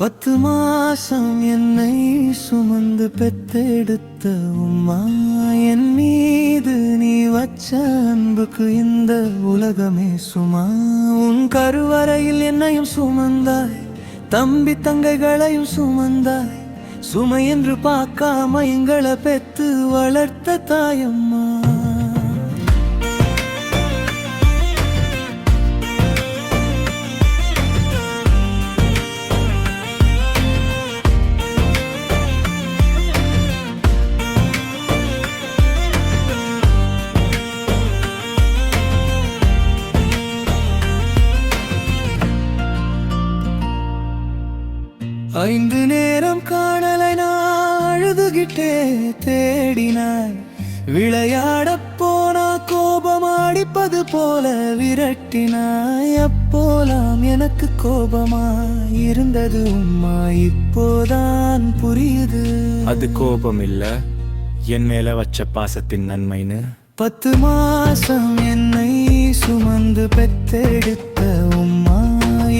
10 மாசம் என்னை சுமந்து பெத்தெடுத்த உம்மா, என் மீது நீ வச்ச அன்புக்கு இந்த உலகமே சும்மா. உன் கருவறையில் என்னையும் சுமந்தாய், தம்பி தங்கைகளையும் சுமந்தாய். சுமை என்று பார்க்காம எங்களை பெத்து வளர்த்த தாயம்மா. 5 நேரம் காணலை நான் அழுதுகிட்டே தேடினாய். விளையாடப் போனா கோபமாடிப்பது போல விரட்டினாய். அப்போலாம் எனக்கு கோபமாய் இருந்தது உம்மா, இப்போதான் புரியுது அது கோபம் இல்ல, என் மேல வச்ச பாசத்தின் நன்மைன்னு. 10 மாசம் என்னை சுமந்து பெத்தெடுத்த உம்மா,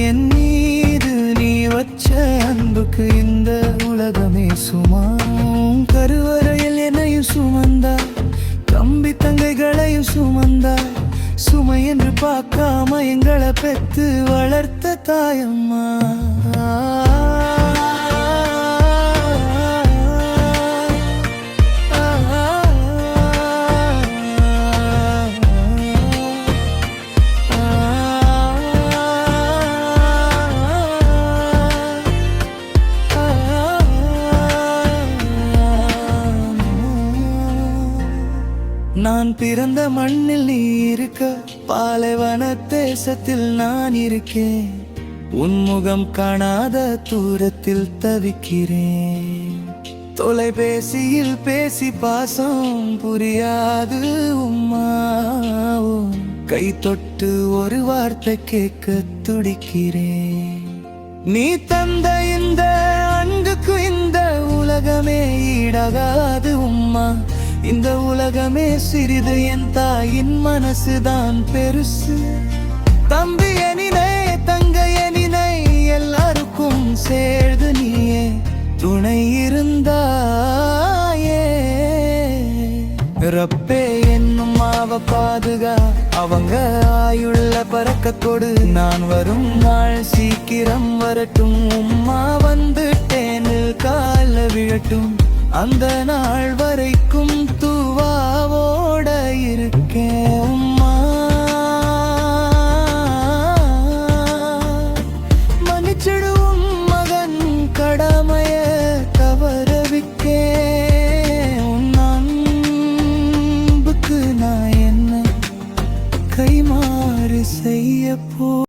என் மீது நீ வச்ச அன்புக்கு இந்த உலகமே சும்மா. கருவறையில் என்னையும் சுமந்தாய், தம்பி தங்கைகளையும் சுமந்தாய். சுமை என்று பார்க்காம எங்களை பெத்து வளர்த்த தாயம்மா. நான் பிறந்த மண்ணில் நீ இருக்க, பாலைவன தேசத்தில் நான் இருக்கேன். உன்முகம் காணாத தூரத்தில் தவிக்கிறேன். தொலைபேசியில் பேசி பாசம் புரியாது உம்மா, கை தொட்டு ஒரு வார்த்தை கேட்க துடிக்கிறேன். நீ தந்த இந்த அன்புக்கு இந்த உலகமே ஈடாகாது உம்மா. இந்த உலகமே சிறிது, என் தாயின் மனசுதான் பெருசு. தம்பி எனினை தங்கை எனினை எல்லாருக்கும் சேர்ந்து நீயே துணை இருந்தாயே. ரப்பே என்னும் மாவ பாதுகா, அவங்க ஆயுள்ள பறக்க கொடு. நான் வரும் நாள் சீக்கிரம் வரட்டும் உம்மா, வந்துட்டேன்னு கால விழட்டும். அந்த நாள் வரைக்கும் தூவாவோட இருக்கேன் உம்மா. மன்னிச்சிடுவும் மகன் கடமைய தவறவிக்கேன். உன் அன்புக்கு நான் என்ன கைமாறு செய்ய போ